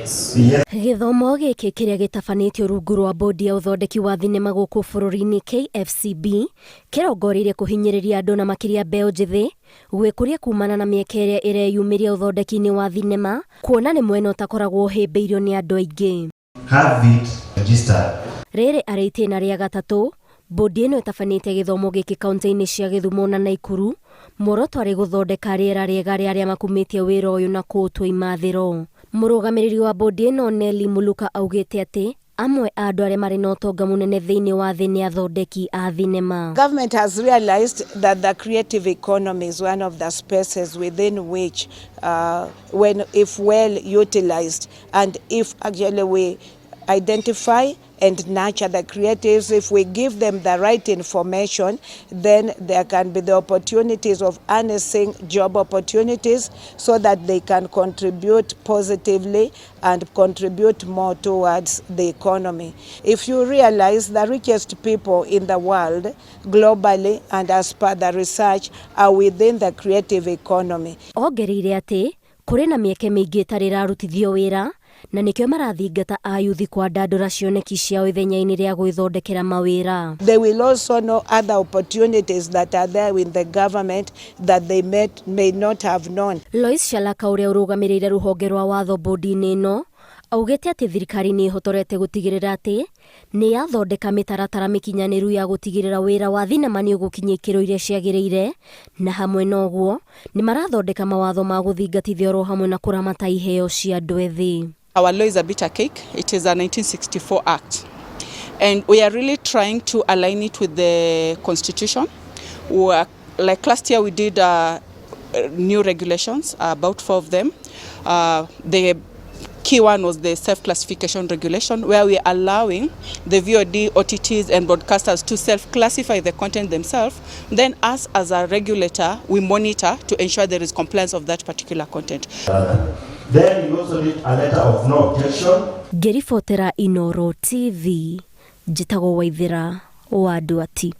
rights. Gĩthomo gĩkĩ kĩrĩa gĩtabanĩtio rungu rwa bodi ya ũthondeki wa thinema gũkũ bũrũri-inĩ KFCB kĩrongoreirie kũhinyĩrĩria andũ na makĩria mbeũ njĩthĩ gwĩkũria kumana na mĩeke ĩrĩa ĩreyumĩria ũthondeki-inĩ wa thinema, kuona nĩ mwena ũtakoragwo ũhĩmbĩirio nĩ andũ aingĩ. Have it registered. Rĩrĩ arĩ itĩna rĩa gatatũ, bodi ĩno ĩtabanĩte gĩthomo gĩkĩ kaunti-inĩ cia Gĩthumo na Naikuru, muoroto arĩ gũthondeka rĩera rĩega rĩa arĩa makumĩtie wĩra ũyũ na kũũtua imathĩro. Mũrũgamĩrĩri wa bodi ĩno Nelly Muluka augĩte atĩ amwe a andũ arĩa marĩ na ũtonga mũnene thĩinĩ wa thĩ nĩ athondeki a thinema. Government has realized that the creative economy is one of the spaces within which, if well utilized and if actually we identify and nurture the creatives, if we give them the right information, then there can be the opportunities of harnessing job opportunities so that they can contribute positively and contribute more towards the economy. If you realize the richest people in the world globally and as per the research are within the creative economy. Ongereire atĩ kũrĩ na mĩeke mĩingĩ ĩtarĩ ĩrarutithio wĩra na nĩkĩo marathingata ayuthi kwa ndandũra cioneki ciao ithenya-inĩ rĩa gwĩthondekera mawĩra. They will also know other opportunities that are there with the government that they may not have known. Lois Shalaka ũrĩa ũrũgamĩrĩire rũhonge rwa watho bodi-inĩ ĩno augĩte atĩ thirikari nĩ ĩhotorete gũtigĩrĩra atĩ nĩ yathondeka mĩtaratara mĩkinyanĩru ya gũtigĩrĩra wĩra wa thinema nĩ ũgũkinyia ikĩro iria ciagĩrĩire, na hamwe na ũguo nĩ marathondeka mawatho ma gũthingatithia oro hamwe na kũramata iheo cia andũ ethĩ. Our law is a bit archaic. It is a 1964 Act. And we are really trying to align it with the Constitution. Like last year we did new regulations, about 4 of them. The key one was the self-classification regulation, where we are allowing the VOD, OTTs and broadcasters to self-classify the content themselves. Then us as a regulator, we monitor to ensure there is compliance of that particular content. Then you also need a letter of no objection. Ngĩribotera Inooro TV, njĩtagwo Waithĩra wa Andũ Ati.